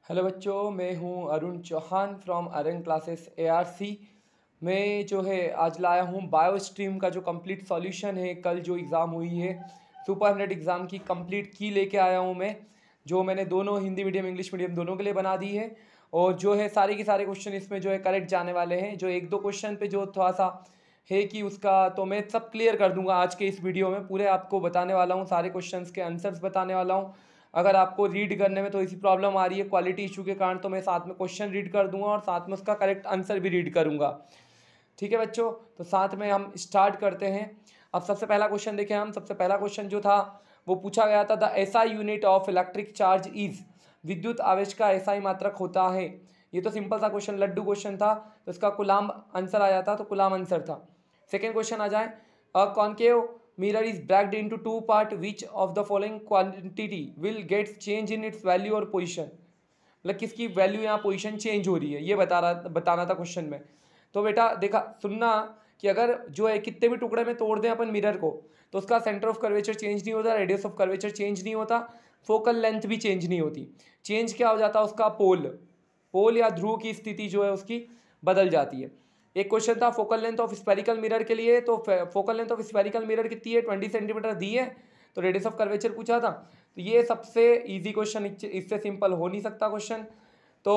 Hello बच्चों, मैं हूं Arun Chauhan from Arang classes ARC। मैं जो है आज लाया हूं बायो स्ट्रीम का जो कंप्लीट सॉल्यूशन है। कल जो एग्ज़ाम हुई है सुपर 100 एग्ज़ाम की कंप्लीट की लेके आया हूं मैं, जो मैंने दोनों हिंदी मीडियम इंग्लिश मीडियम दोनों के लिए बना दी है। और जो है सारे के सारे क्वेश्चन इसमें जो है करेक्ट जाने वाले हैं। जो एक दो क्वेश्चन पे जो थोड़ा सा है कि उसका तो मैं सब क्लियर कर दूंगा आज के इस वीडियो में। पूरे आपको बताने वाला हूँ, सारे क्वेश्चंस के आंसर्स बताने वाला हूँ। अगर आपको रीड करने में तो इसी प्रॉब्लम आ रही है क्वालिटी इशू के कारण, तो मैं साथ में क्वेश्चन रीड कर दूंगा और साथ में उसका करेक्ट आंसर भी रीड करूंगा। ठीक है बच्चों, तो साथ में हम स्टार्ट करते हैं। अब सबसे पहला क्वेश्चन देखें हम। सबसे पहला क्वेश्चन जो था वो पूछा गया था, the SI unit of electric charge is, विद्युत आवेश का एसआई मात्रक होता है। ये तो सिंपल सा क्वेश्चन, लड्डू क्वेश्चन था, तो इसका कुलाम आंसर आ जाता, तो कुलाम आंसर था। सेकेंड क्वेश्चन आ जाए, a concave mirror is breaked into two part, which of the following quantity will get change in its value और position। मतलब किसकी वैल्यू यहाँ पोजीशन चेंज हो रही है ये बताना था क्वेश्चन में। तो बेटा देखा सुनना कि अगर जो है कितने भी टुकड़े में तोड़ दें अपन मिरर को, तो उसका सेंटर ऑफ कर्वेचर चेंज नहीं होता, रेडियस ऑफ कर्वेचर चेंज नहीं होता, फोकल लेंथ भी चेंज नहीं होती। चेंज क्या हो जाता है उसका, पोल या ध्रुव की स्थिति जो है उसकी बदल जाती है। एक क्वेश्चन था focal length of spherical mirror के लिए, तो focal length of spherical mirror कितनी है, 20 सेंटीमीटर दी है, तो रेडियस ऑफ कर्वेचर पूछा था। तो ये सबसे इजी क्वेश्चन, इससे सिंपल हो नहीं सकता क्वेश्चन। तो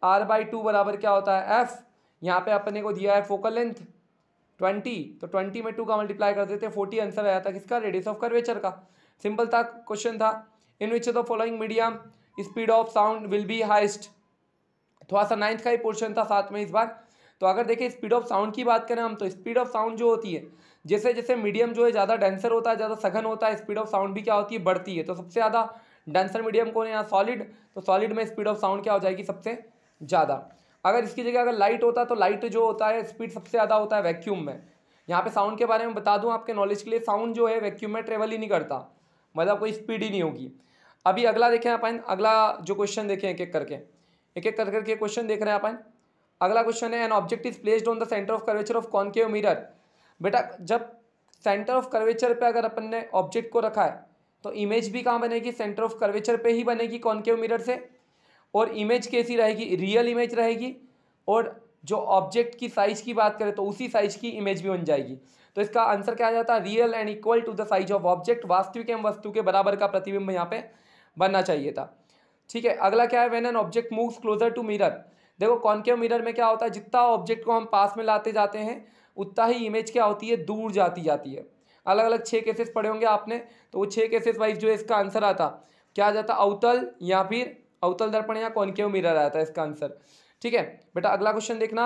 R/2 बराबर क्या होता है F। यहाँ पे अपने को दिया है फोकल लेंथ 20, तो 20 में 2 का मल्टीप्लाई कर देते 40, आंसर आया था किसका, रेडियस ऑफ कर्वेचर का। सिंपल था क्वेश्चन था। In which of the following medium speed of sound will be highest. थोड़ा सा 9th का ही पोर्शन था साथ में इस बार। तो अगर देखें स्पीड ऑफ साउंड की बात करें हम, तो स्पीड ऑफ साउंड जो होती है, जैसे जैसे मीडियम जो है ज़्यादा डेंसर होता है, ज़्यादा सघन होता है, स्पीड ऑफ साउंड भी क्या होती है, बढ़ती है। तो सबसे ज़्यादा डेंसर मीडियम कौन है यहाँ, सॉलिड। तो सॉलिड में स्पीड ऑफ साउंड क्या हो जाएगी, सबसे ज़्यादा। अगर इसकी जगह अगर लाइट होता तो लाइट जो होता है स्पीड सबसे ज़्यादा होता है वैक्यूम में। यहाँ पे साउंड के बारे में बता दूँ आपके नॉलेज के लिए, साउंड जो है वैक्यूम में ट्रेवल ही नहीं करता, मतलब कोई स्पीड ही नहीं होगी। अभी अगला देखें अपन, अगला जो क्वेश्चन देखें एक एक करके क्वेश्चन देख रहे हैं अपन। अगला क्वेश्चन है, an object is placed on the centre of curvature of concave mirror. बेटा जब सेंटर ऑफ कर्वेचर पे अगर अपन ने ऑब्जेक्ट को रखा है, तो इमेज भी कहाँ बनेगी, सेंटर ऑफ कर्वेचर पे ही बनेगी कॉनकेव मिरर से। और इमेज कैसी रहेगी, रियल इमेज रहेगी। और जो ऑब्जेक्ट की साइज की बात करें तो उसी साइज की इमेज भी बन जाएगी। तो इसका आंसर क्या आ जाता है, real and equal to the size of object. वास्तविक एवं वस्तु के बराबर का प्रतिबिंब यहाँ पे बनना चाहिए था। ठीक है, अगला क्या है, when an object moves closer to mirror. देखो कॉनकेव मिरर में क्या होता है, जितना ऑब्जेक्ट को हम पास में लाते जाते हैं उतना ही इमेज क्या होती है, दूर जाती है। अलग अलग 6 केसेस पढ़े होंगे आपने, तो वो 6 केसेस वाइज जो है इसका आंसर आता क्या आ जाता, अवतल या फिर अवतल दर्पण या कॉनकेव मिरर आता है इसका आंसर। ठीक है बेटा, अगला क्वेश्चन देखना।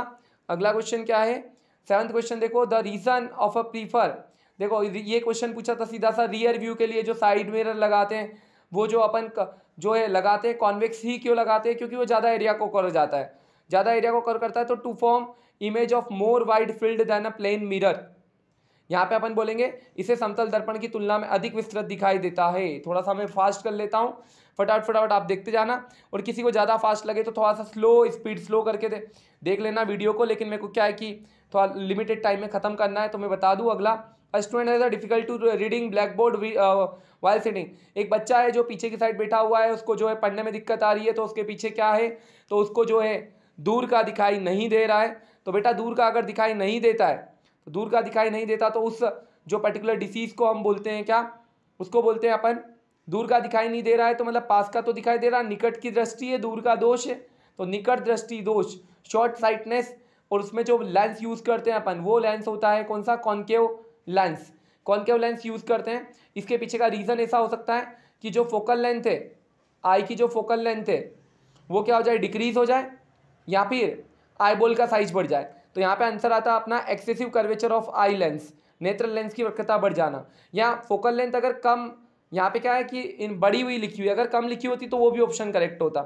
अगला क्वेश्चन क्या है, 7th क्वेश्चन देखो, the reason of a prefer. देखो ये क्वेश्चन पूछा था सीधा सा, रियर व्यू के लिए जो साइड मिरर लगाते हैं, वो जो अपन जो है लगाते हैं कॉन्वेक्स ही क्यों लगाते हैं, क्योंकि वो ज़्यादा एरिया को कवर जाता है, ज़्यादा एरिया को कवर करता है। तो to form image of more wide field than a plane mirror. यहाँ पे अपन बोलेंगे इसे समतल दर्पण की तुलना में अधिक विस्तृत दिखाई देता है। थोड़ा सा मैं फास्ट कर लेता हूँ, फटाफट आप देखते जाना। और किसी को ज़्यादा फास्ट लगे तो थोड़ा सा स्पीड स्लो करके देख लेना वीडियो को। लेकिन मेरे को क्या है कि थोड़ा लिमिटेड टाइम में ख़त्म करना है, तो मैं बता दूँ अगला। Student has a difficult to reading blackboard while sitting. एक बच्चा है जो पीछे की साइड बैठा हुआ है, उसको जो है पढ़ने में दिक्कत आ रही है, तो उसके पीछे क्या है, तो उसको जो है दूर का दिखाई नहीं दे रहा है। तो बेटा दूर का अगर दिखाई नहीं देता है, तो दूर का दिखाई नहीं देता तो उस जो पर्टिकुलर डिसीज को हम बोलते हैं क्या, उसको बोलते हैं अपन, दूर का दिखाई नहीं दे रहा है तो मतलब पास का तो दिखाई दे रहा है, निकट की दृष्टि है, दूर का दोष है, तो निकट दृष्टि दोष, शॉर्ट साइटनेस। और उसमें जो लेंस यूज करते हैं अपन, वो लेंस होता है कौन सा, concave lens. Concave lens use करते हैं। इसके पीछे का रीजन ऐसा हो सकता है कि जो फोकल लेंथ है, आई की जो फोकल लेंथ है वो क्या हो जाए, डिक्रीज हो जाए, या फिर आई बॉल का साइज बढ़ जाए। तो यहाँ पे आंसर आता है अपना excessive curvature of eye lens, नेत्र लेंस की वक्रता बढ़ जाना। या फोकल लेंथ अगर कम, यहाँ पे क्या है कि इन बढ़ी हुई लिखी हुई, अगर कम लिखी होती तो वो भी ऑप्शन करेक्ट होता।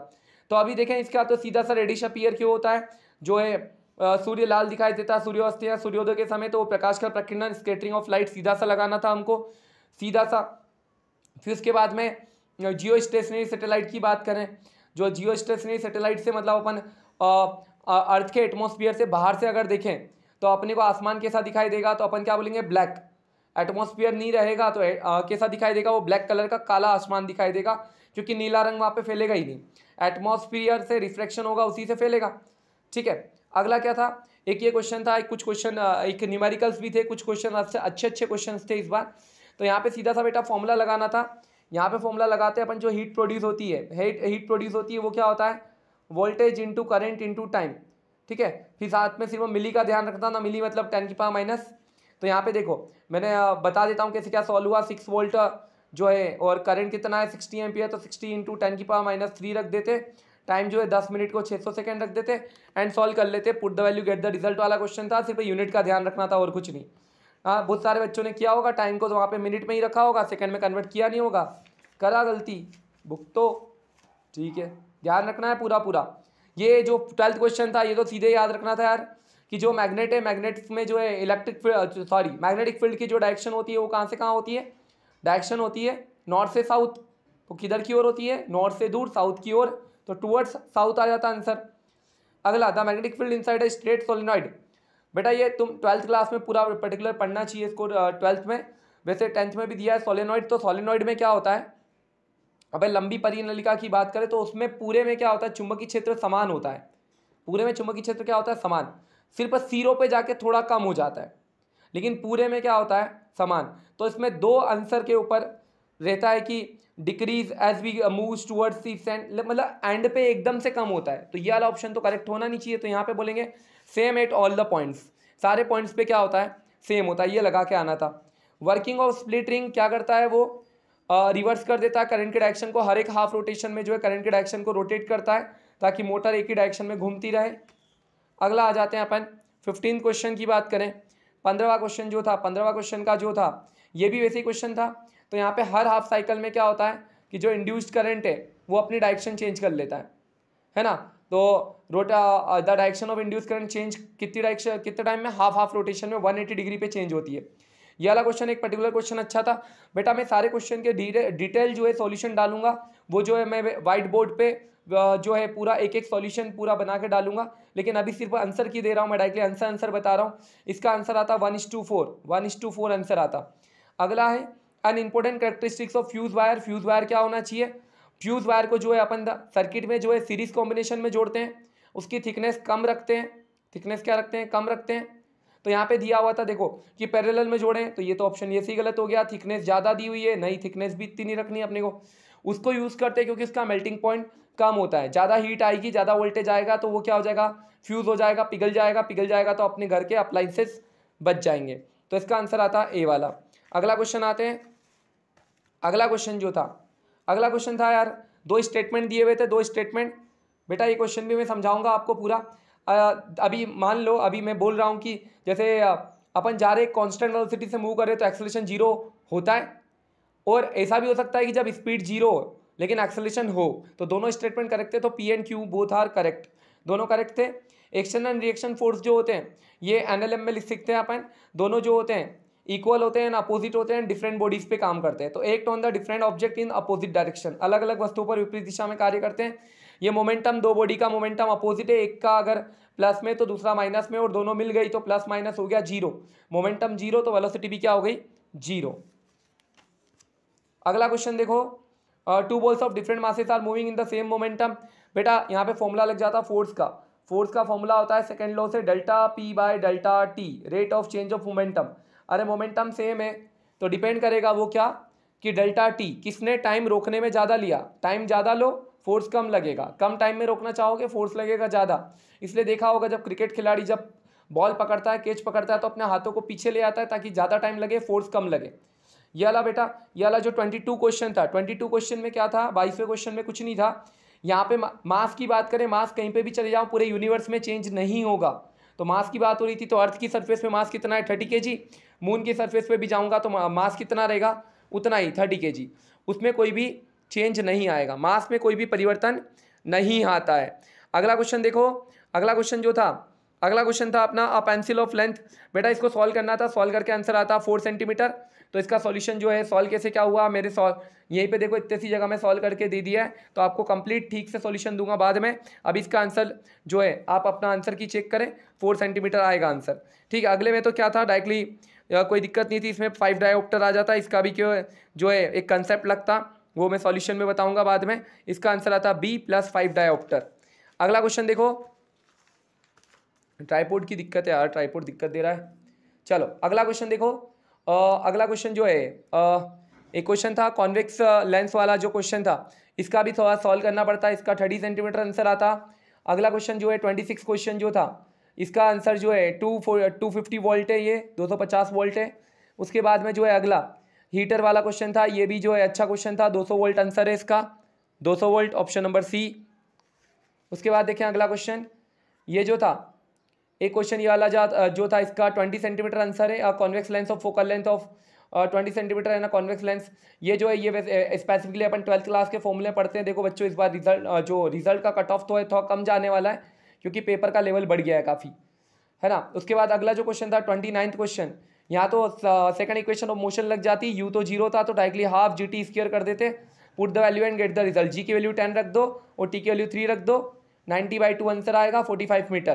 तो अभी देखें इसका तो सीधा सा रेडिश अपीयर क्यों होता है, जो है सूर्य लाल दिखाई देता है सूर्यास्त या सूर्योदय के समय, तो वो प्रकाश का प्रकीर्णन, स्कैटरिंग ऑफ लाइट सीधा सा लगाना था हमको, सीधा सा। फिर उसके बाद में जियो स्टेशनरी सैटेलाइट की बात करें, जो जियो स्टेशनरी सैटेलाइट से मतलब अपन अर्थ के एटमॉस्फेयर से बाहर से अगर देखें तो अपने को आसमान कैसा दिखाई देगा, तो अपन क्या बोलेंगे, ब्लैक। एटमॉस्फेयर नहीं रहेगा तो कैसा दिखाई देगा, वो ब्लैक कलर का काला आसमान दिखाई देगा, क्योंकि नीला रंग वहाँ पे फैलेगा ही नहीं। एटमॉस्फेयर से रिफ्लेक्शन होगा उसी से फैलेगा। ठीक है, अगला क्या था, एक ये क्वेश्चन था, एक कुछ क्वेश्चन एक न्यूमेरिकल्स भी थे, कुछ क्वेश्चन अच्छे अच्छे क्वेश्चन थे इस बार। तो यहाँ पे सीधा सा बेटा फॉर्मूला लगाना था। यहाँ पे फॉर्मूला लगाते हैं अपन, जो हीट प्रोड्यूस होती है, हीट प्रोड्यूस होती है वो क्या होता है, voltage into current into time. ठीक है, फिर साथ में सिर्फ मिली का ध्यान रखना था, मिली मतलब 10 की पावर माइनस। तो यहाँ पे देखो मैंने बता देता हूँ कैसे क्या सॉल्व हुआ। 6 वोल्ट जो है और करंट कितना है 60 एम्पियर, तो 60 इंटू 10 की पावर माइनस 3 रख देते। टाइम जो है 10 मिनट को 600 सेकंड रख देते एंड सॉल्व कर लेते। Put the value gate the result वाला क्वेश्चन था, सिर्फ यूनिट का ध्यान रखना था और कुछ नहीं। हाँ, बहुत सारे बच्चों ने किया होगा, टाइम को तो वहाँ पे मिनट में ही रखा होगा, सेकंड में कन्वर्ट किया नहीं होगा, करा गलती बुक तो। ठीक है, ध्यान रखना है पूरा पूरा। ये जो 12th क्वेश्चन था ये तो सीधे याद रखना था यार, कि जो मैग्नेट है, मैग्नेट में जो है मैग्नेटिक फील्ड की जो डायरेक्शन होती है वो कहाँ से कहाँ होती है, डायरेक्शन होती है नॉर्थ से साउथ। तो किधर की ओर होती है, नॉर्थ से दूर साउथ की ओर, तो टुवर्ड्स साउथ आ जाता आंसर। अगला, the magnetic field inside a straight solenoid. बेटा ये तुम 12th क्लास में पूरा पर्टिकुलर पढ़ना चाहिए इसको, 12th में, वैसे 10th में भी दिया है सोलेनॉइड। तो सोलेनॉइड में क्या होता है, अबे लंबी परिनलिका की बात करें तो उसमें पूरे में क्या होता है, चुंबकीय क्षेत्र समान होता है। पूरे में चुंबकीय क्षेत्र क्या होता है, समान, सिर्फ सिरों पे जाके थोड़ा कम हो जाता है, लेकिन पूरे में क्या होता है, समान। तो इसमें दो आंसर के ऊपर रहता है कि decrease as we move towards the centre, मतलब एंड पे एकदम से कम होता है। तो ये वाला ऑप्शन तो करेक्ट होना नहीं चाहिए। तो यहाँ पे बोलेंगे same at all the points, सारे पॉइंट्स पे क्या होता है, सेम होता है, ये लगा के आना था। वर्किंग ऑफ स्प्लिट रिंग क्या करता है, वो रिवर्स कर देता है करंट के डायरेक्शन को, हर एक हाफ रोटेशन में जो है करंट के डायरेक्शन को रोटेट करता है ताकि मोटर एक ही डायरेक्शन में घूमती रहे। अगला आ जाते हैं अपन 15 क्वेश्चन की बात करें। 15वां क्वेश्चन जो था, 15वां क्वेश्चन का जो था ये भी वैसे ही क्वेश्चन था। तो यहाँ पे हर हाफ साइकिल में क्या होता है कि जो इंड्यूस्ड करंट है वो अपनी डायरेक्शन चेंज कर लेता है ना। तो the direction of induced current change कितनी डायरेक्शन, कितने टाइम में, हाफ रोटेशन में 180 डिग्री पे चेंज होती है। ये वाला क्वेश्चन एक पर्टिकुलर क्वेश्चन अच्छा था बेटा। मैं सारे क्वेश्चन के डिटेल जो है सॉल्यूशन डालूंगा, वो जो है मैं व्हाइट बोर्ड पे जो है पूरा एक एक सॉल्यूशन पूरा बना के डालूंगा, लेकिन अभी सिर्फ आंसर की दे रहा हूँ मैं, डायरेक्टली आंसर बता रहा हूँ। इसका आंसर आता 1:4 आंसर आता। अगला है an important characteristics of fuse wire. Fuse wire क्या होना चाहिए, फ्यूज वायर को जो है अपन सर्किट में जो है सीरीज कॉम्बिनेशन में जोड़ते हैं, उसकी थिकनेस कम रखते हैं, थिकनेस क्या रखते हैं, कम रखते हैं। तो यहाँ पे दिया हुआ था देखो कि पैरेलल में जोड़ें, तो ये तो ऑप्शन ये सही गलत हो गया, थिकनेस ज़्यादा दी हुई है, नहीं थिकनेस भी इतनी नहीं रखनी है अपने को। उसको यूज़ करते हैं क्योंकि इसका मेल्टिंग पॉइंट कम होता है, ज़्यादा हीट आएगी, ज़्यादा वोल्टेज आएगा तो वो क्या हो जाएगा, फ्यूज़ हो जाएगा, पिघल जाएगा, पिघल जाएगा तो अपने घर के अप्लाइंसेस बच जाएंगे। तो इसका आंसर आता है ए वाला। अगला क्वेश्चन आते हैं। अगला क्वेश्चन जो था, अगला क्वेश्चन था यार, दो स्टेटमेंट दिए हुए थे, दो स्टेटमेंट। बेटा ये क्वेश्चन भी मैं समझाऊंगा आपको पूरा। अभी मान लो, अभी मैं बोल रहा हूँ कि जैसे अपन जा रहे कांस्टेंट वेलोसिटी से मूव कर रहे तो एक्सेलरेशन 0 होता है, और ऐसा भी हो सकता है कि जब स्पीड 0 हो लेकिन एक्सेलरेशन हो, तो दोनों स्टेटमेंट करेक्ट थे। तो P and Q both are correct, दोनों करेक्ट थे। एक्शन एंड रिएक्शन फोर्स जो होते हैं ये एनएलएम में लिख सकते हैं अपन, दोनों जो होते हैं इक्वल होते हैं, अपोजिट होते हैं, डिफरेंट बॉडीज पे काम करते हैं। तो act on the different object in opposite direction, अलग अलग वस्तुओं पर विपरीत दिशा में कार्य करते हैं। ये मोमेंटम, दो बॉडी का मोमेंटम अपोजिट है, एक का अगर प्लस में तो दूसरा माइनस में, और दोनों मिल गई तो प्लस माइनस हो गया 0, मोमेंटम 0 तो वेलोसिटी भी क्या हो गई 0। अगला क्वेश्चन देखो, two balls of different masses are moving in the same momentum. बेटा यहाँ पे फॉर्मूला लग जाता फोर्स का, फोर्स का फॉर्मूला होता है सेकंड लॉ से, delta P by delta T, rate of change of momentum. अरे मोमेंटम सेम है तो डिपेंड करेगा वो क्या, कि डेल्टा टी किसने टाइम रोकने में ज़्यादा लिया, टाइम ज़्यादा लो फोर्स कम लगेगा, कम टाइम में रोकना चाहोगे फोर्स लगेगा ज़्यादा। इसलिए देखा होगा जब क्रिकेट खिलाड़ी जब बॉल पकड़ता है, कैच पकड़ता है, तो अपने हाथों को पीछे ले आता है ताकि ज़्यादा टाइम लगे, फोर्स कम लगे। ये वाला बेटा, ये वाला जो 22 क्वेश्चन था, 22 क्वेश्चन में क्या था, 22वें क्वेश्चन में कुछ नहीं था। यहाँ पे मास की बात करें, मास कहीं पे भी चले जाओ पूरे यूनिवर्स में चेंज नहीं होगा। तो मास की बात हो रही थी, तो अर्थ की सरफेस पे मास कितना है 30 kg, मून की सरफेस पे भी जाऊंगा तो मास कितना रहेगा उतना ही 30 kg, उसमें कोई भी चेंज नहीं आएगा, मास में कोई भी परिवर्तन नहीं आता है। अगला क्वेश्चन देखो, अगला क्वेश्चन जो था, अगला क्वेश्चन था अपना अ पेंसिल ऑफ लेंथ। बेटा इसको सॉल्व करना था, सॉल्व करके आंसर आता 4 सेंटीमीटर। तो इसका सॉल्यूशन जो है, सॉल्व कैसे क्या हुआ, मेरे सॉल्व यहीं पे देखो इतनी सी जगह में सॉल्व करके दे दिया है, तो आपको कंप्लीट ठीक से सॉल्यूशन दूंगा बाद में। अब इसका आंसर जो है आप अपना आंसर की चेक करें, 4 सेंटीमीटर आएगा आंसर। ठीक है, अगले में तो क्या था, डायरेक्टली कोई दिक्कत नहीं थी, इसमें 5 डायोप्टर आ जाता, इसका भी क्यों जो है एक कंसेप्ट लगता, वो मैं सॉल्यूशन में बताऊंगा बाद में। इसका आंसर आता बी +5 डायोप्टर। अगला क्वेश्चन देखो, ट्राइपॉड की दिक्कत है यार, ट्राइपॉड दिक्कत दे रहा है। चलो अगला क्वेश्चन देखो। अगला क्वेश्चन जो है एक क्वेश्चन था कॉन्वेक्स लेंस वाला जो क्वेश्चन था, इसका भी थोड़ा सॉल्व करना पड़ता है, इसका 30 सेंटीमीटर आंसर आता। अगला क्वेश्चन जो है 26 क्वेश्चन जो था, इसका आंसर जो है 250 वोल्ट है, ये 250 वोल्ट है। उसके बाद में जो है अगला हीटर वाला क्वेश्चन था, ये भी जो है अच्छा क्वेश्चन था, 200 वोल्ट आंसर है इसका, 200 वोल्ट, ऑप्शन नंबर सी। उसके बाद देखें अगला क्वेश्चन, ये जो था एक क्वेश्चन ये वाला जो था, इसका 20 सेंटीमीटर आंसर है। Convex lens of focal length of 20 centimetre है ना कॉन्वेक्स लेंस। ये जो है ये स्पेसिफिकली अपन 12th क्लास के फॉर्मूले पढ़ते हैं। देखो बच्चों, इस बार रिजल्ट का कट ऑफ तो है थोड़ा कम जाने वाला है, क्योंकि पेपर का लेवल बढ़ गया है काफ़ी, है ना। उसके बाद अगला जो क्वेश्चन था 29th क्वेश्चन, यहाँ तो सेकंड इक्वेशन ऑफ मोशन लग जाती, यू तो 0 था तो डायरेक्टली हाफ GT² कर देते, put the value and get the result. G की वैल्यू 10 रख दो और टी की वैल्यू 3 रख दो, 90/2 आंसर आएगा 45 मीटर,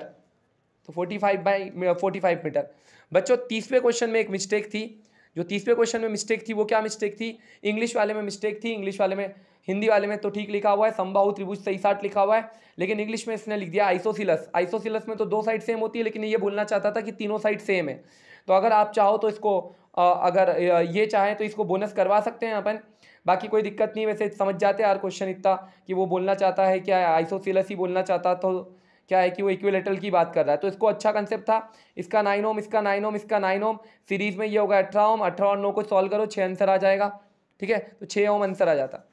तो 45 मीटर। बच्चों 30वें क्वेश्चन में एक मिस्टेक थी, जो 30वें क्वेश्चन में मिस्टेक थी वो क्या मिस्टेक थी, इंग्लिश वाले में मिस्टेक थी। इंग्लिश वाले में, हिंदी वाले में तो ठीक लिखा हुआ है, समबाहु त्रिभुज 60 लिखा हुआ है, लेकिन इंग्लिश में इसने लिख दिया आइसोसिलस। आइसोसिलस में तो 2 साइड सेम होती है, लेकिन ये बोलना चाहता था कि तीनों साइड सेम है। तो अगर आप चाहो तो इसको अगर ये चाहें तो इसको बोनस करवा सकते हैं अपन, बाकी कोई दिक्कत नहीं। वैसे समझ जाते हैं यार क्वेश्चन इतना कि वो बोलना चाहता है क्या, आइसोसिलस ही बोलना चाहता, तो क्या है कि वो इक्विलेटरल की बात कर रहा है। तो इसको अच्छा कंसेप्ट था, इसका 9 ओम, इसका 9 ओम, इसका 9 ओम, सीरीज में ये होगा 18 ओम, 18 और 9 को सॉल्व करो 6 आंसर आ जाएगा, ठीक है, तो 6 ओम आंसर आ जाता,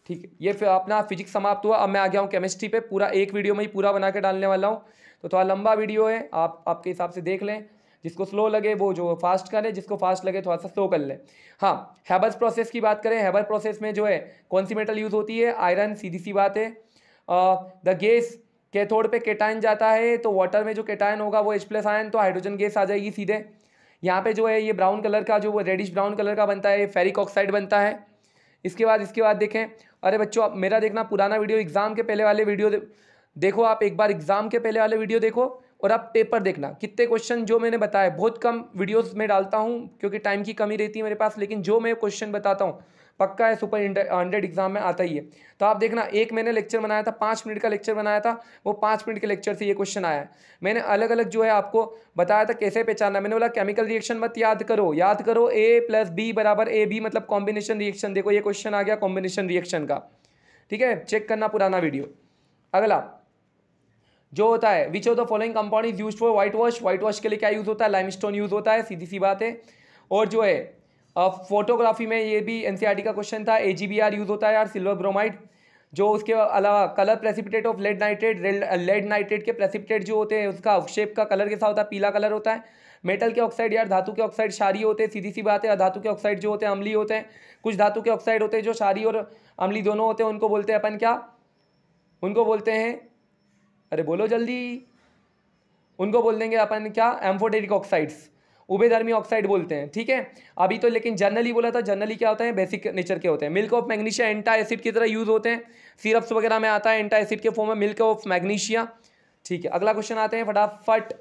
ठीक है। ये फिर अपना फिजिक्स समाप्त हुआ। अब मैं आ गया हूँ केमिस्ट्री पे, पूरा एक वीडियो में ही पूरा बना के डालने वाला हूँ, तो थोड़ा लंबा वीडियो है, आप आपके हिसाब से देख लें, जिसको स्लो लगे वो जो फास्ट करे, जिसको फास्ट लगे थोड़ा सा स्लो कर लें। हाँ, हैबर्स प्रोसेस की बात करें, हैबर प्रोसेस में जो है कौन सी मेटल यूज़ होती है, आयरन, सीधी सी बात है। द गैस कैथोड पे केटायन जाता है, तो वाटर में जो केटायन होगा वो H+ आयन, तो हाइड्रोजन गैस आ जाएगी सीधे। यहाँ पे जो है ये ब्राउन कलर का, जो रेडिश ब्राउन कलर का बनता है, फेरिक ऑक्साइड बनता है। इसके बाद देखें, अरे बच्चों मेरा देखना पुराना वीडियो, एग्जाम के पहले वाले वीडियो देखो आप, एक बार एग्जाम के पहले वाले वीडियो देखो और आप पेपर देखना, कितने क्वेश्चन जो मैंने बताया, बहुत कम वीडियोस में डालता हूँ क्योंकि टाइम की कमी रहती है मेरे पास, लेकिन जो मैं क्वेश्चन बताता हूँ पक्का है सुपर 100 एग्जाम में आता ही है। तो आप देखना, एक मैंने लेक्चर बनाया था, 5 मिनट का लेक्चर बनाया था, वो 5 मिनट के लेक्चर से ये क्वेश्चन आया है। मैंने अलग अलग जो है आपको बताया था कैसे पहचानना। मैंने बोला केमिकल रिएक्शन मत याद करो, याद करो A+B = AB, मतलब कॉम्बिनेशन रिएक्शन। देखो ये क्वेश्चन आ गया कॉम्बिनेशन रिएक्शन का, ठीक है, चेक करना पुराना वीडियो। अगला जो होता है, विच of the following compound is used for white wash. White wash के लिए क्या यूज होता है, लाइमस्टोन यूज होता है, सीधी सी बात है। और जो है फोटोग्राफी में, ये भी NCERT का क्वेश्चन था, AgBr यूज होता है यार, सिल्वर ब्रोमाइड। जो उसके अलावा colour precipitate of lead nitrate, lead nitrate के प्रेसिपिटेट जो होते हैं उसका शेप का कलर कैसा होता है, पीला कलर होता है। मेटल के ऑक्साइड यार, धातु के ऑक्साइड क्षारीय होते हैं, सीधी सी बात है। धातु के ऑक्साइड जो होते हैं अम्लीय होते हैं। कुछ धातु के ऑक्साइड होते हैं जो क्षारीय और अम्लीय दोनों होते हैं, उनको बोलते हैं अपन क्या, उनको बोलते हैं, अरे बोलो जल्दी, उनको बोल देंगे अपन क्या, एम्फोटेरिक ऑक्साइड्स, उभयधर्मी ऑक्साइड बोलते हैं, ठीक है। अभी तो लेकिन जनरली बोला था, जनरली क्या होता है, बेसिक नेचर के होते हैं। मिल्क ऑफ मैग्नीशिया एंटा एसिड की तरह यूज होते हैं, सिरप्स वगैरह में आता है एंटा एसिड के फॉर्म में, मिल्क ऑफ मैग्नीशिया, ठीक है। अगला क्वेश्चन आते हैं फटाफट।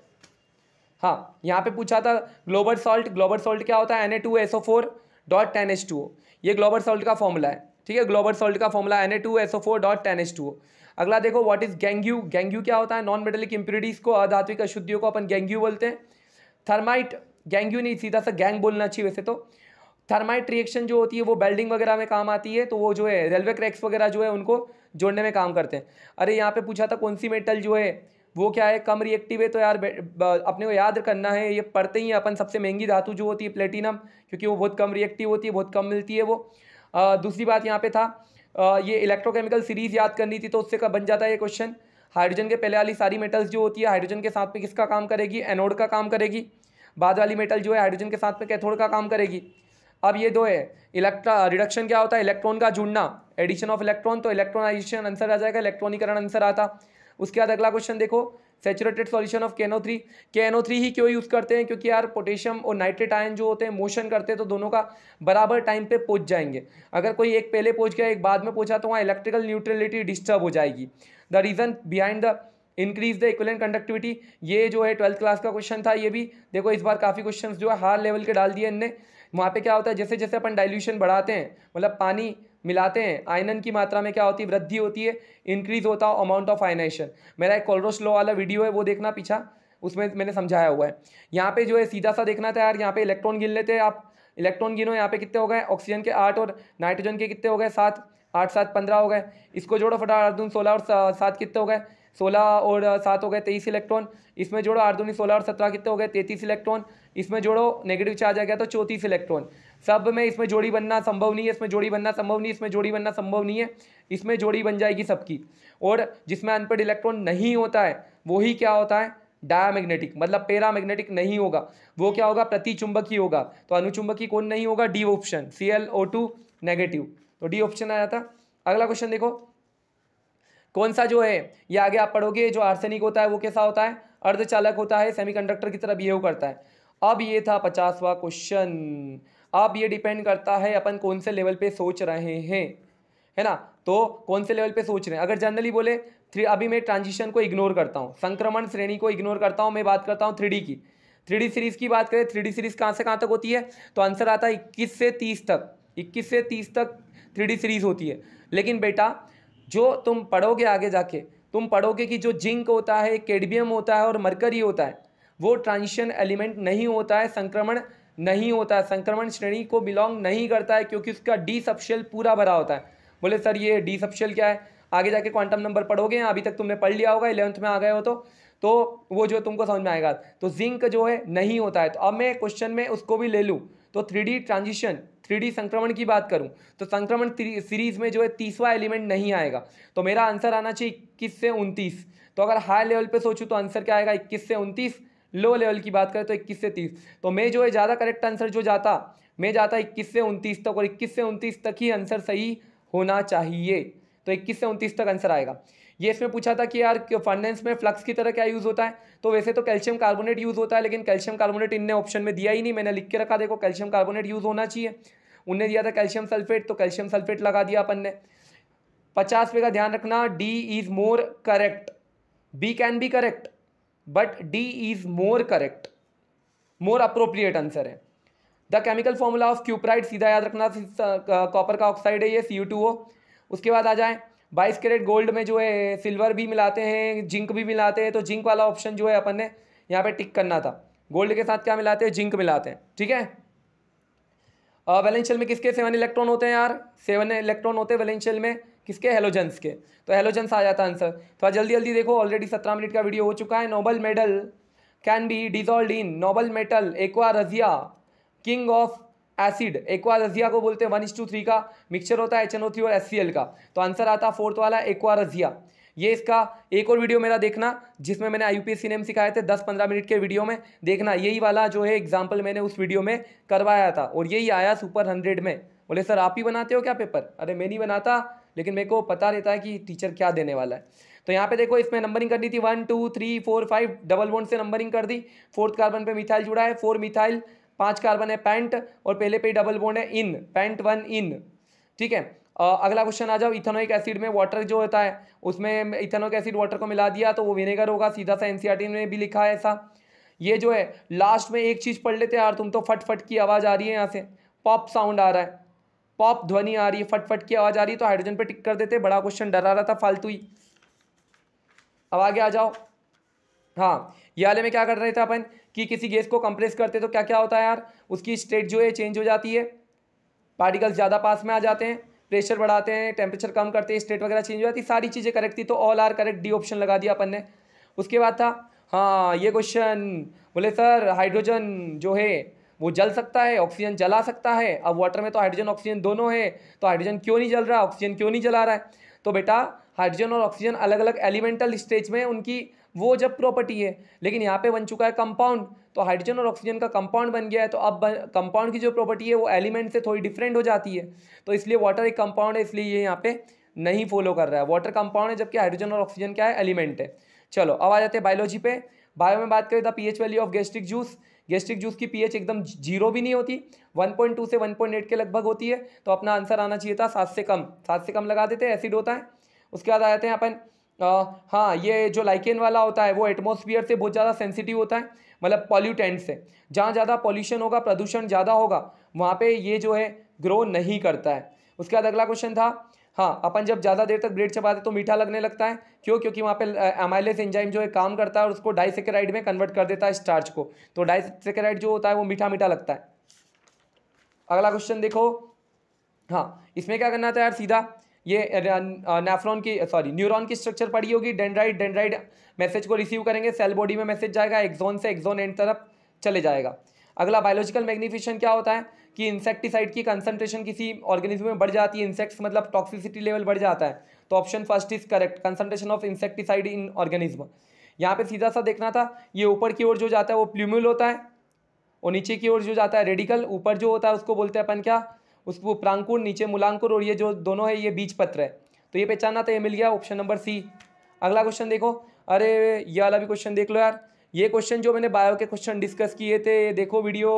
हाँ, यहाँ पे पूछा था ग्लोबल सॉल्ट। ग्लोबल सॉल्ट क्या होता है, Na2SO4.10H2O, ये ग्लोबल सॉल्ट का फॉर्मूला है, ठीक है। ग्लोबल सॉल्ट का फॉर्मूला Na2SO4.10H2O। अगला देखो, व्हाट इज गैंग्यू। गैंग्यू क्या होता है, नॉन मेटेलिक इंप्योरिटीज को, अधात्विक अशुद्धियों को अपन गैंग्यू बोलते हैं। थर्माइट, गैंग्यू नहीं, सीधा सा गैंग बोलना चाहिए वैसे तो। थर्माइट रिएक्शन जो होती है वो वेल्डिंग वगैरह में काम आती है, तो वो जो है रेलवे क्रैक्स वगैरह जो है उनको जोड़ने में काम करते हैं। अरे यहाँ पे पूछा था कौन सी मेटल जो है वो क्या है, कम रिएक्टिव है, तो यार अपने को याद करना है, ये पढ़ते ही अपन, सबसे महंगी धातु जो होती है प्लेटिनम, क्योंकि वो बहुत कम रिएक्टिव होती है, बहुत कम मिलती है वो। दूसरी बात यहाँ पे था, ये इलेक्ट्रोकेमिकल सीरीज याद करनी थी, तो उससे का बन जाता है ये क्वेश्चन। हाइड्रोजन के पहले वाली सारी मेटल्स जो होती है हाइड्रोजन के साथ में किसका काम करेगी, एनोड का काम करेगी। बाद वाली मेटल जो है हाइड्रोजन के साथ में कैथोड का काम करेगी। अब ये दो है, रिडक्शन क्या होता है, इलेक्ट्रॉन का जुड़ना, एडिशन ऑफ इलेक्ट्रॉन, तो इलेक्ट्रॉनाइजेशन आंसर आ जाएगा, इलेक्ट्रॉनीकरण आंसर आता। उसके बाद अगला क्वेश्चन देखो, saturated solution of KNO3। KNO3 ही क्यों यूज करते हैं, क्योंकि यार पोटेशियम और नाइट्रेट आयन जो होते हैं मोशन करते हैं, तो दोनों का बराबर टाइम पे पहुंच जाएंगे। अगर कोई एक पहले पहुंच गया एक बाद में पहुंचा तो वहाँ इलेक्ट्रिकल न्यूट्रलिटी डिस्टर्ब हो जाएगी। The reason behind the increase the equivalent conductivity, ये जो है 12th क्लास का क्वेश्चन था। ये भी देखो इस बार काफ़ी क्वेश्चंस जो है हार लेवल के डाल दिए इनने। वहाँ पे क्या होता है, जैसे जैसे अपन डाइल्यूशन बढ़ाते हैं, मतलब पानी मिलाते हैं, आयनन की मात्रा में क्या होती है, वृद्धि होती है, इंक्रीज होता है अमाउंट ऑफ आयनाइजेशन। मेरा एक कोलरोस लॉ वाला वीडियो है, वो देखना पीछा, उसमें मैंने समझाया हुआ है। यहाँ पे जो है सीधा सा देखना था यार, यहाँ पे इलेक्ट्रॉन गिन लेते हैं आप, इलेक्ट्रॉन गिनो, यहाँ पे कितने हो गए, ऑक्सीजन के 8 और नाइट्रोजन के कितने हो गए 7, 8 7 15 हो गए। इसको जोड़ो फटाफट, 8 दूनी 16 और 7 कितने हो गए, 16 और 7 हो गए 23 इलेक्ट्रॉन। इसमें जोड़ो 8 दूनी 16 और 17 कितने हो गए 33 इलेक्ट्रॉन। इसमें जोड़ो नेगेटिव चार्ज आ गया तो 34 इलेक्ट्रॉन। सब में इसमें जोड़ी बनना संभव नहीं है, इसमें जोड़ी बनना संभव नहीं है, इसमें जोड़ी बनना संभव नहीं है, इसमें जोड़ी बन जाएगी सबकी। और जिसमें अनपेड इलेक्ट्रॉन नहीं होता है वही क्या होता है, डायमैग्नेटिक, मतलब पैरामैग्नेटिक नहीं होगा, वो क्या होगा, प्रतिचुंबकीय होगा। तो अनुचुंबकीय कौन नहीं होगा, डी ऑप्शन, ClO2 नेगेटिव, तो डी ऑप्शन आ जाता। अगला क्वेश्चन देखो, कौन सा जो है ये आगे आप पढ़ोगे, जो आर्सेनिक होता है वो कैसा होता है, अर्धचालक होता है, सेमीकंडक्टर की तरह बिहेव करता है। अब ये था 50वां क्वेश्चन। अब ये डिपेंड करता है अपन कौन से लेवल पे सोच रहे हैं, है ना, तो कौन से लेवल पे सोच रहे हैं। अगर जनरली बोले अभी मैं ट्रांजिशन को इग्नोर करता हूँ, संक्रमण श्रेणी को इग्नोर करता हूँ, मैं बात करता हूँ 3D की, 3D सीरीज की बात करें, 3D सीरीज कहाँ से कहाँ तक होती है, तो आंसर आता है 21 से 30 तक, 21 से 30 तक 3D सीरीज होती है। लेकिन बेटा जो तुम पढ़ोगे आगे जाके, तुम पढ़ोगे कि जो जिंक होता है, कैडमियम होता है और मरकरी होता है, वो ट्रांजिशन एलिमेंट नहीं होता है, संक्रमण नहीं होता है, संक्रमण श्रेणी को बिलोंग नहीं करता है, क्योंकि उसका डी सबशेल पूरा भरा होता है। बोले सर ये डी सबशेल क्या है, आगे जाके क्वांटम नंबर पढ़ोगे, अभी तक तुमने पढ़ लिया होगा, 11th में आ गए हो तो वो जो तुमको समझ में आएगा। तो जिंक जो है नहीं होता है। तो अब मैं क्वेश्चन में उसको भी ले लूँ, तो 3D ट्रांजिशन, 3D संक्रमण की बात करूं तो संक्रमण सीरीज में जो है 30वां एलिमेंट नहीं आएगा। तो मेरा आंसर आना चाहिए 21 से 29। तो अगर हाई लेवल पे सोचूं तो आंसर क्या आएगा, 21 से 29। लो लेवल की बात करें तो 21 से 30। तो मैं जो है ज़्यादा करेक्ट आंसर जो जाता, मैं जाता 21 से 29 तक, और 21 से 29 तक ही आंसर सही होना चाहिए। तो 21 से 29 तक आंसर आएगा। ये इसमें पूछा था कि यार फर्नेस में फ्लक्स की तरह क्या यूज़ होता है, तो वैसे तो कैल्शियम कार्बोनेट यूज़ होता है, लेकिन कैल्शियम कार्बोनेट इनने ऑप्शन में दिया ही नहीं, मैंने लिख के रखा, देखो कैल्शियम कार्बोनेट यूज़ होना चाहिए, उनने दिया था कैल्शियम सल्फेट, तो कैल्शियम सल्फेट लगा दिया अपन ने। 50 का ध्यान रखना, D is more correct, B can be correct but D is more correct, more appropriate answer है। The chemical formula of cuprite, सीधा याद रखना, कॉपर का ऑक्साइड है ये, Cu2O। उसके बाद आ जाए 22 कैरेट गोल्ड में जो है सिल्वर भी मिलाते हैं, जिंक भी मिलाते हैं, तो जिंक वाला ऑप्शन जो है अपन ने यहाँ पे टिक करना था। गोल्ड के साथ क्या मिलाते हैं, जिंक मिलाते हैं, ठीक है। वैलेंशियल में किसके 7 इलेक्ट्रॉन होते हैं यार, 7 इलेक्ट्रॉन होते हैं वैलेंशियल में, किसके, हेलोजेंस के। तो हेलोजेंस आ जाता आंसर। थोड़ा जल्दी जल्दी देखो, ऑलरेडी 17 मिनट का वीडियो हो चुका है। Noble medal can be dissolved in, noble metal aqua regia, king of acid, aqua regia को बोलते हैं 1:3 का मिक्सचर होता है HNO3 और HCl का। तो आंसर आता 4th वाला एक्वा रजिया। ये इसका एक और वीडियो मेरा देखना, जिसमें मैंने IUPAC नेम सिखाए थे, 10-15 मिनट के वीडियो में देखना, यही वाला जो है एग्जाम्पल मैंने उस वीडियो में करवाया था, और यही आया सुपर 100 में। बोले सर आप ही बनाते हो क्या पेपर, अरे मैं नहीं बनाता, लेकिन मेरे को पता रहता है कि टीचर क्या देने वाला है। तो यहाँ पे देखो, इसमें नंबरिंग करनी थी 1 2 3 4 5, डबल बॉन्ड से नंबरिंग कर दी। 4th कार्बन पे मिथाइल जुड़ा है, 4 मिथाइल, 5 कार्बन है पैंट, और पहले पे डबल बॉन्ड है इन, पैंट 1 इन, ठीक है। अगला क्वेश्चन आ जाओ, इथेनोइक एसिड में वाटर जो होता है, उसमें इथेनोइक एसिड वाटर को मिला दिया तो वो विनेगर होगा, सीधा सा NCERT में भी लिखा है ऐसा। ये जो है लास्ट में एक चीज पढ़ लेते हैं यार, तुम तो फट फट की आवाज आ रही है, यहाँ से पॉप साउंड आ रहा है, पॉप ध्वनि आ रही है, फट फट की आवाज आ रही है, तो हाइड्रोजन पे टिक कर देते, बड़ा क्वेश्चन डरा रहा था फालतू ही। अब आगे आ जाओ। हाँ, ये वाले में क्या कर रहे थे अपन कि किसी गैस को कंप्रेस करते तो क्या क्या होता है यार, उसकी स्टेट जो है चेंज हो जाती है, पार्टिकल्स ज़्यादा पास में आ जाते हैं, प्रेशर बढ़ाते हैं, टेम्परेचर कम करते हैं, स्टेट वगैरह चेंज हो जाती है, सारी चीज़ें करेक्ट थी, तो all are correct, D option लगा दिया अपन ने। उसके बाद था हाँ ये क्वेश्चन, बोले सर हाइड्रोजन जो है वो जल सकता है, ऑक्सीजन जला सकता है। अब वाटर में तो हाइड्रोजन ऑक्सीजन दोनों है, तो हाइड्रोजन क्यों नहीं जल रहा, ऑक्सीजन क्यों नहीं जला रहा है। तो बेटा हाइड्रोजन और ऑक्सीजन अलग अलग एलिमेंटल स्टेज में उनकी वो जब प्रॉपर्टी है, लेकिन यहाँ पे बन चुका है कंपाउंड, तो हाइड्रोजन और ऑक्सीजन का कंपाउंड बन गया है, तो अब कंपाउंड की जो प्रॉपर्टी है वो एलिमेंट से थोड़ी डिफरेंट हो जाती है, तो इसलिए वाटर एक कंपाउंड है, इसलिए ये यहाँ पे नहीं फॉलो कर रहा है। वाटर कंपाउंड है, जबकि हाइड्रोजन और ऑक्सीजन क्या है, एलिमेंट है। चलो अब आ जाते हैं बायोलॉजी पे। बायो में बात करें the pH value of gastric juice, gastric juice की पीएच एकदम 0 भी नहीं होती, 1.2 से 1.8 के लगभग होती है, तो अपना आंसर आना चाहिए था 7 से कम, 7 से कम लगा देते हैं, एसिड होता है। उसके बाद आ जाते हैं अपन हाँ, ये जो लाइकेन वाला होता है वो एटमॉस्फेयर से बहुत ज़्यादा सेंसिटिव होता है, मतलब पॉल्यूटेंट से। जहाँ ज़्यादा पॉल्यूशन होगा, प्रदूषण ज़्यादा होगा, वहाँ पे ये जो है ग्रो नहीं करता है। उसके बाद अगला क्वेश्चन था, हाँ, अपन जब ज़्यादा देर तक ब्रेड चबाते तो मीठा लगने लगता है, क्यों? क्योंकि वहाँ पे एमाइलेज एंजाइम जो है काम करता है और उसको डाइसेकेराइड में कन्वर्ट कर देता है स्टार्च को, तो डाइसेकेराइड जो होता है वो मीठा मीठा लगता है। अगला क्वेश्चन देखो, हाँ, इसमें क्या करना था यार, सीधा ये नेफ्रॉन की न्यूरॉन की स्ट्रक्चर पड़ी होगी। डेंड्राइड मैसेज को रिसीव करेंगे, सेल बॉडी में मैसेज जाएगा, एक्सोन से एक्सोन एंड तरफ चले जाएगा। अगला बायोलॉजिकल मैग्निफिकेशन क्या होता है कि इंसेक्टिसाइड की कंसंट्रेशन किसी ऑर्गेनिज्म में बढ़ जाती है, इंसेक्ट्स मतलब टॉक्सिसिटी लेवल बढ़ जाता है, तो option first is correct, concentration of insecticide in organism. यहाँ पे सीधा सा देखना था, ये ऊपर की ओर जो जाता है वो प्लूम्यूल होता है, और नीचे की ओर जो जाता है रेडिकल। ऊपर जो होता है उसको बोलते हैं अपन क्या, उसको प्रांकुर, नीचे मूलांकुर, और ये जो दोनों है ये बीज पत्र है। तो ये पहचानना था, ये मिल गया, ऑप्शन नंबर सी। अगला क्वेश्चन देखो, अरे ये वाला भी क्वेश्चन देख लो यार, ये क्वेश्चन जो मैंने बायो के क्वेश्चन डिस्कस किए थे, देखो वीडियो,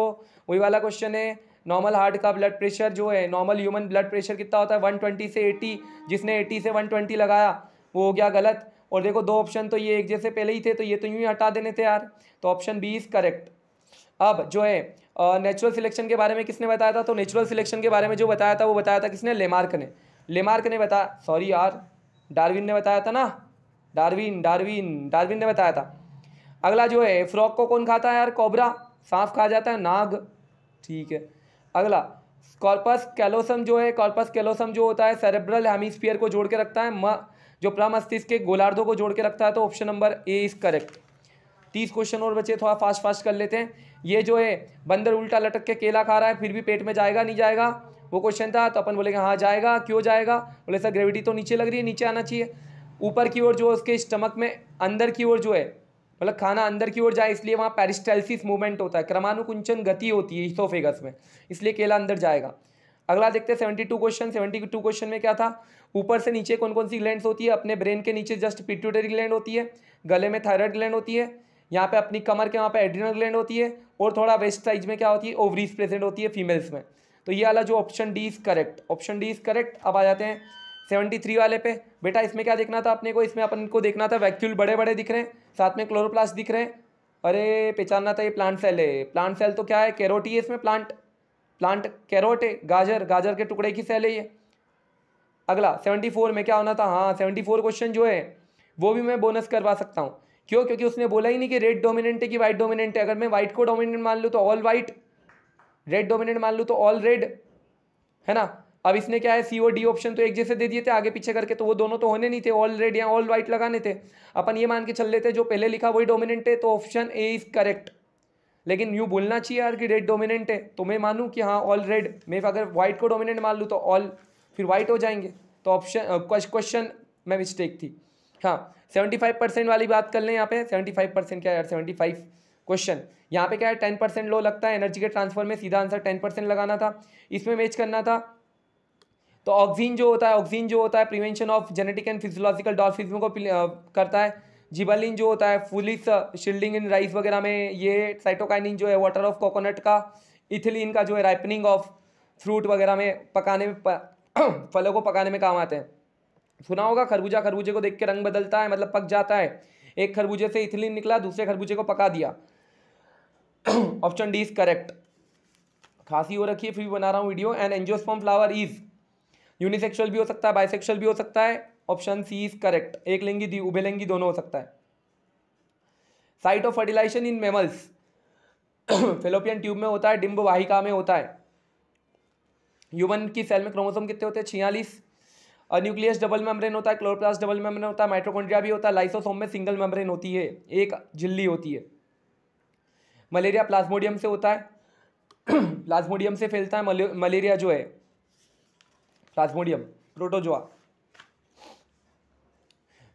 वही वाला क्वेश्चन है। नॉर्मल हार्ट का ब्लड प्रेशर जो है, नॉर्मल ह्यूमन ब्लड प्रेशर कितना होता है, 120 से 80, जिसने 80 से 120 लगाया वो हो गया गलत। और देखो दो ऑप्शन तो ये एक जैसे पहले ही थे, तो ये तो यूँ ही हटा देने थे यार, तो ऑप्शन बी इज करेक्ट। अब जो है नेचुरल सिलेक्शन के बारे में किसने बताया था, तो नेचुरल सिलेक्शन के बारे में जो बताया था वो बताया था किसने, लेमार्क ने। लेमार्क ने बताया, सॉरी यार, डार्विन ने बताया था ना, डार्विन ने बताया था। अगला जो है, फ्रॉग को कौन खाता है यार, कोबरा, सांप खा जाता है, नाग, ठीक है। अगला कॉर्पस कैलोसम जो है, कॉर्पस कैलोसम जो होता है सेरेब्रल हेमिस्फीयर को जोड़ के रखता है, जो प्रमस्तिष्क के गोलार्धों को जोड़ के रखता है, तो option number A is correct. 30 question और बचे, थोड़ा फास्ट कर लेते हैं। ये जो है बंदर उल्टा लटक के केला खा रहा है, फिर भी पेट में जाएगा नहीं जाएगा, वो क्वेश्चन था। तो अपन बोलेंगे हाँ जाएगा, क्यों जाएगा, बोले सर ग्रेविटी तो नीचे लग रही है, नीचे आना चाहिए। ऊपर की ओर जो उसके स्टमक में अंदर की ओर जो है, मतलब खाना अंदर की ओर जाए, इसलिए वहाँ पेरिस्टाल्सिस मूवमेंट होता है, क्रमानुकुंचन गति होती है इसोफेगस में, इसलिए केला अंदर जाएगा। अगला देखते हैं 72 क्वेश्चन। 72 क्वेश्चन में क्या था, ऊपर से नीचे कौन कौन सी ग्लैंड्स होती है, अपने ब्रेन के नीचे जस्ट पिट्यूटरी ग्लैंड होती है, गले में थायराइड ग्लैंड होती है, यहाँ पे अपनी कमर के वहाँ पे एड्रिनल ग्लैंड होती है, और थोड़ा वेस्ट साइड में क्या होती है, ओवरीज प्रेजेंट होती है फीमेल्स में। तो ये वाला जो option D is correct, option D is correct. अब आ जाते हैं 73 वाले पे। बेटा इसमें क्या देखना था अपने को, इसमें अपन को देखना था वैक्यूल बड़े बड़े दिख रहे हैं, साथ में क्लोरोप्लास्ट दिख रहे हैं, अरे पहचानना था ये प्लांट सेल है। प्लांट सेल तो क्या है, कैरोट ही है इसमें, प्लांट कैरोट है, गाजर के टुकड़े की सेल है ये। अगला 74 में क्या होना था, हाँ 74 क्वेश्चन जो है वो भी मैं बोनस करवा सकता हूँ, क्यों? क्योंकि उसने बोला ही नहीं कि रेड डोमिनेंट है कि वाइट डोमिनेंट है। अगर मैं वाइट को डोमिनेंट मान लूँ तो ऑल वाइट, रेड डोमिनेंट मान लूँ तो ऑल रेड, है ना। अब इसने क्या है, सी और डी ऑप्शन तो एक जैसे दे दिए थे आगे पीछे करके, तो वो दोनों तो होने नहीं थे, ऑल रेड या ऑल वाइट लगाने थे। अपन ये मान के चल लेते जो पहले लिखा वही डोमिनेंट है, तो ऑप्शन ए इज करेक्ट। लेकिन यूँ बोलना चाहिए यार कि रेड डोमिनेंट है, तो मैं मानूँ कि हाँ ऑल रेड, मैं अगर वाइट को डोमिनेंट मान लूँ तो ऑल, फिर वाइट हो जाएंगे। तो ऑप्शन क्वेश्चन में मिस्टेक थी। हाँ 75% वाली बात कर लें यहाँ पे, 75% क्या यार, 75 क्वेश्चन यहाँ पे क्या है, 10% लो लगता है एनर्जी के ट्रांसफर में, सीधा आंसर 10% लगाना था, इसमें मैच करना था। तो ऑक्सीजन जो होता है prevention of genetic and physiological dwarfism को करता है। जिबलिन जो होता है फुलिस शील्डिंग इन राइस वगैरह में, ये साइटोकाइनिन जो है वाटर ऑफ कोकोनट का, इथिलीन का जो है राइपनिंग ऑफ फ्रूट वगैरह में पकाने में फलों को पकाने में काम आते हैं। सुना होगा खरबूजे को देख के रंग बदलता है, मतलब पक जाता है। एक खरबूजे से इथिलीन निकला, दूसरे खरबूजे को पका दिया। Option D is correct. खांसी हो रखी है फिर भी बना रहा हूँ video. And angiosperm flower is unisexual भी हो सकता है, बाइसेक्सुअल भी हो सकता है, ऑप्शन सी इज करेक्ट। एक लिंगी उभयलिंगी दोनों हो सकता है। Site of fertilisation in mammals fallopian tube में होता है, डिंब वाहिका में होता है। ह्यूमन की सेल में क्रोमोसोम कितने होते हैं, 46। न्यूक्लियस डबल मेम्ब्रेन होता है, क्लोरोप्लास्ट डबल मेम्ब्रेन होता है, माइटोकॉन्ड्रिया भी होता है, लाइसोसोम में सिंगल मेम्ब्रेन होती है, एक झिल्ली होती है। मलेरिया प्लाज्मोडियम से होता है प्लाज्मोडियम से फैलता है मलेरिया जो है, Plasmodium protozoa.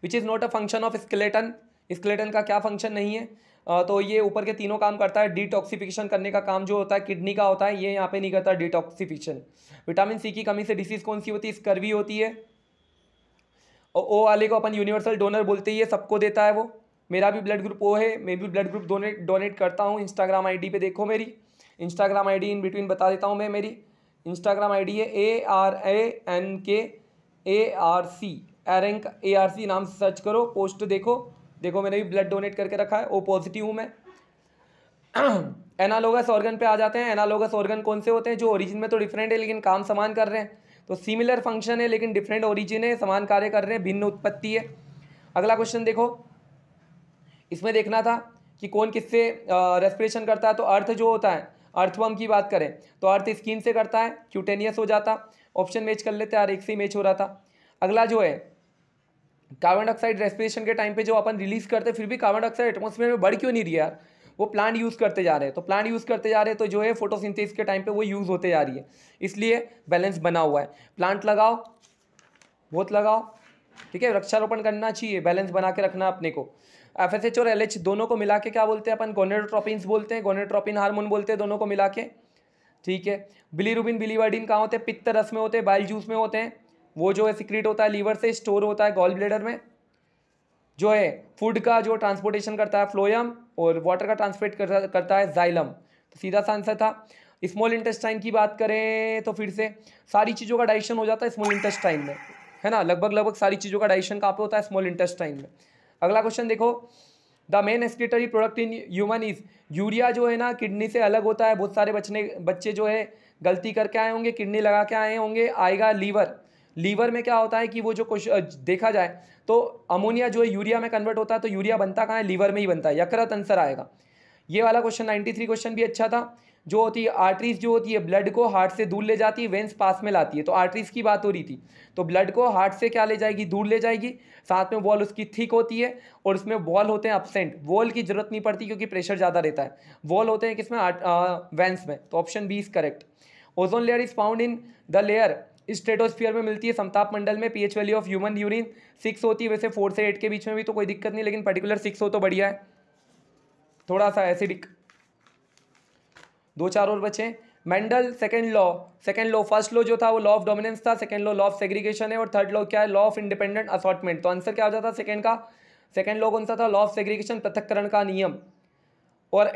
Which is not a function of skeleton, skeleton का क्या फंक्शन नहीं है, तो ये ऊपर के तीनों काम करता है। डिटॉक्सिफिकेशन करने का काम जो होता है किडनी का होता है, ये यहाँ पे नहीं करता डिटॉक्सिफिकेशन। विटामिन सी की कमी से डिसीज कौन सी होती है, स्कर्वी होती है। और ओ वाले को अपन यूनिवर्सल डोनर बोलते ही है, सबको देता है वो। मेरा भी ब्लड ग्रुप ओ है, मैं भी ब्लड ग्रुप डोनेट करता हूँ। इंस्टाग्राम आईडी पे देखो, मेरी इंस्टाग्राम आईडी इन बिटवीन बता देता हूँ मैं। मेरी इंस्टाग्राम आईडी है ARANKARC एरंक ARC नाम से सर्च करो, पोस्ट देखो मैंने भी ब्लड डोनेट करके रखा है, ओ पॉजिटिव हूँ मैं। एनालोगस ऑर्गन पे आ जाते हैं। एनालोगस ऑर्गन कौन से होते हैं? जो ओरिजिन में तो डिफरेंट है लेकिन काम समान कर रहे हैं। तो सिमिलर फंक्शन है लेकिन डिफरेंट ओरिजिन है, समान कार्य कर रहे हैं, भिन्न उत्पत्ति है। अगला क्वेश्चन देखो, इसमें देखना था कि कौन किससे रेस्पिरेशन करता है। तो अर्थ जो होता है, अर्थवर्म की बात करें तो अर्थ स्किन से करता है, क्यूटेनियस हो जाता। ऑप्शन मैच कर लेते हैं यार, एक से मैच हो रहा था। अगला जो है कार्बन डाइऑक्साइड रेस्पिरेशन के टाइम पे जो अपन रिलीज करते हैं, फिर भी कार्बन डाइऑक्साइड एटमॉस्फेयर में बढ़ क्यों नहीं रही यार? वो प्लांट यूज़ करते जा रहे हैं। तो प्लांट यूज़ करते जा रहे हैं तो जो है फोटोसिंथेसिस के टाइम पे वो यूज़ होते जा रही है, इसलिए बैलेंस बना हुआ है। प्लांट लगाओ, बहुत लगाओ, ठीक है, वृक्षारोपण करना चाहिए, बैलेंस बना के रखना अपने को। FSH और LH दोनों को मिला के क्या बोलते हैं अपन? गोनेडोट्रोपिन्स बोलते हैं, गोनेडोट्रोपिन हार्मोन बोलते हैं दोनों को मिला के, ठीक है। बिलीरुबिन बिलीवर्डिन कहाँ होते हैं? पित्त रस में होते हैं, बाइल जूस में होते हैं। वो जो है सिक्रीट होता है लीवर से, स्टोर होता है गॉल ब्लैडर में। जो है फूड का जो ट्रांसपोर्टेशन करता है फ्लोयम, और वाटर का ट्रांसपोर्ट करता है जाइलम। तो सीधा सा आंसर था। स्मॉल इंटेस्टाइन की बात करें तो फिर से सारी चीज़ों का डाइजेशन हो जाता है स्मॉल इंटेस्टाइन में, है ना। लगभग सारी चीज़ों का डाइजेशन कहाँ पे होता है? स्मॉल इंटेस्टाइन में। अगला क्वेश्चन देखो, the main excretory product in human is. Urea जो है ना किडनी से अलग होता है। बहुत सारे बच्चे जो है गलती करके आए होंगे, किडनी लगा के आए होंगे, आएगा लीवर। लीवर में क्या होता है कि वो जो देखा जाए तो अमोनिया जो है यूरिया में कन्वर्ट होता है, तो यूरिया बनता कहाँ है? लीवर में ही बनता है। यकृत आंसर आएगा। ये वाला क्वेश्चन 93 क्वेश्चन भी अच्छा था। जो होती है आर्टरीज, जो होती है ब्लड को हार्ट से दूर ले जाती है, वेंस पास में लाती है। तो आर्टरीज की बात हो रही थी, तो ब्लड को हार्ट से क्या ले जाएगी? दूर ले जाएगी। साथ में वॉल उसकी थिक होती है और उसमें वॉल होते हैं अपसेंट। वॉल की जरूरत नहीं पड़ती क्योंकि प्रेशर ज़्यादा रहता है। वॉल होते हैं किसमें? वेंस में। तो option B is correct. Ozone layer is found in the layer, stratosphere में मिलती है, समताप मंडल में। pH value of human urine 6 होती है। वैसे 4 से 8 के बीच में भी तो कोई दिक्कत नहीं, लेकिन पर्टिकुलर 6 हो तो बढ़िया है। थोड़ा सा एसिडिक। 2-4 और बचे। Mendel second law, first law जो था वो लॉ ऑफ डोमिनेंस था, सेकंड लॉ ऑफ सेग्रीगेशन है, और थर्ड लॉ क्या है? Law of independent assortment. तो आंसर क्या हो जाता सेकंड का? सेकंड लॉ कौन सा था? लॉ ऑफ सेग्रीगेशन, पृथक्करण का नियम। और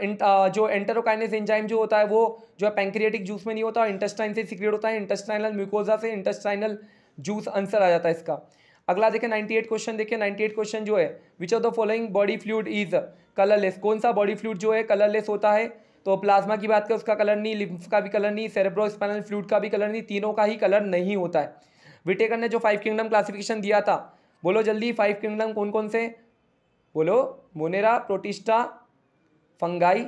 जो एंटेरोकाइनेस एंजाइम जो होता है वो जो है पैंक्रियाटिक जूस में नहीं होता, इंटेस्टाइन से सीक्रेट होता है, इंटेस्टाइनल म्यूकोजा से, इंटेस्टाइनल जूस आंसर आ जाता है इसका। अगला देखें 98 क्वेश्चन, देखिए 98 क्वेश्चन जो है, विच of the following body fluid is colourless. कौन सा बॉडी फ्लूइड जो है कलरलेस होता है? तो प्लाज्मा की बात करें उसका कलर नहीं, लिम्फ का भी कलर नहीं, सेरेब्रोस्पाइनल फ्लूइड का भी कलर नहीं, तीनों का ही कलर नहीं होता है। विटेकर ने जो 5 किंगडम क्लासिफिकेशन दिया था, बोलो जल्दी 5 किंगडम कौन कौन से? बोलो, Monera, protista, fungi,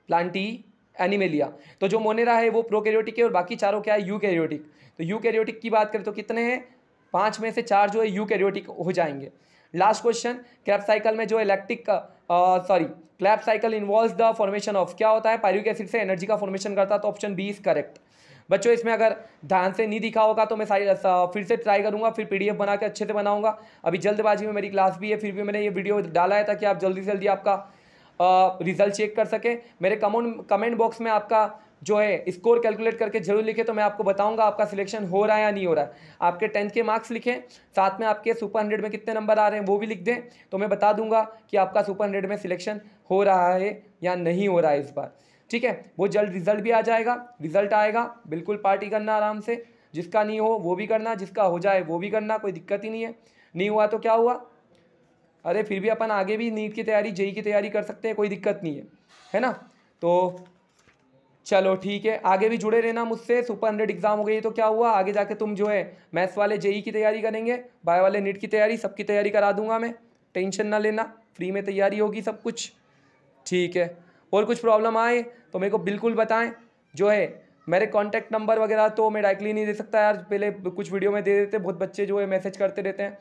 Plantae, animalia. तो जो मोनेरा है वो प्रोकैरियोटिक है और बाकी चारों क्या है? यूकैरियोटिक। तो यूकैरियोटिक की बात करें तो कितने हैं? 5 में से 4 जो है यूकैरियोटिक हो जाएंगे। लास्ट क्वेश्चन, क्रेब्स साइकिल में जो Krebs cycle involves the formation of, क्या होता है? पायरुविक एसिड से एनर्जी का फॉर्मेशन करता है। तो ऑप्शन बी इज करेक्ट। बच्चों इसमें अगर ध्यान से नहीं दिखा होगा तो मैं फिर से ट्राई करूंगा, फिर PDF बना के अच्छे से बनाऊंगा। अभी जल्दबाजी में मेरी क्लास भी है, फिर भी मैंने ये वीडियो डाला है ताकि आप जल्दी से जल्दी आपका रिजल्ट चेक कर सके। मेरे कमेंट बॉक्स में आपका जो है स्कोर कैलकुलेट करके जरूर लिखें, तो मैं आपको बताऊंगा आपका सिलेक्शन हो रहा है या नहीं हो रहा है। आपके 10th के मार्क्स लिखें, साथ में आपके सुपर 100 में कितने नंबर आ रहे हैं वो भी लिख दें, तो मैं बता दूंगा कि आपका सुपर 100 में सिलेक्शन हो रहा है या नहीं हो रहा है इस बार। ठीक है, बहुत जल्द रिजल्ट भी आ जाएगा। रिजल्ट आएगा, बिल्कुल पार्टी करना आराम से। जिसका नहीं हो वो भी करना, जिसका हो जाए वो भी करना, कोई दिक्कत ही नहीं है। नहीं हुआ तो क्या हुआ? अरे फिर भी अपन आगे भी नीट की तैयारी, जेई की तैयारी कर सकते हैं, कोई दिक्कत नहीं है ना। तो चलो ठीक है, आगे भी जुड़े रहना मुझसे। सुपर 100 एग्जाम हो गई तो क्या हुआ? आगे जाके तुम जो है मैथ्स वाले जेई की तैयारी करेंगे, बायो वाले नीट की तैयारी, सबकी तैयारी करा दूंगा मैं, टेंशन ना लेना, फ्री में तैयारी होगी सब कुछ। ठीक है, और कुछ प्रॉब्लम आए तो मेरे को बिल्कुल बताएं। जो है मेरे कॉन्टैक्ट नंबर वगैरह तो मैं डायरेक्टली नहीं दे सकता यार, पहले कुछ वीडियो में दे देते, बहुत बच्चे जो है मैसेज करते रहते हैं,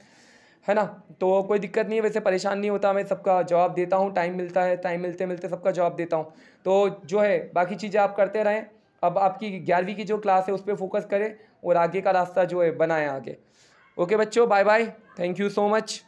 है ना। तो कोई दिक्कत नहीं है, वैसे परेशान नहीं होता, मैं सबका जवाब देता हूँ, टाइम मिलता है, टाइम मिलते मिलते सबका जवाब देता हूँ। तो जो है बाकी चीज़ें आप करते रहें। अब आपकी 11वीं की जो क्लास है उस पर फोकस करें और आगे का रास्ता जो है बनाएं आगे। ओके बच्चों, bye bye, thank you so much.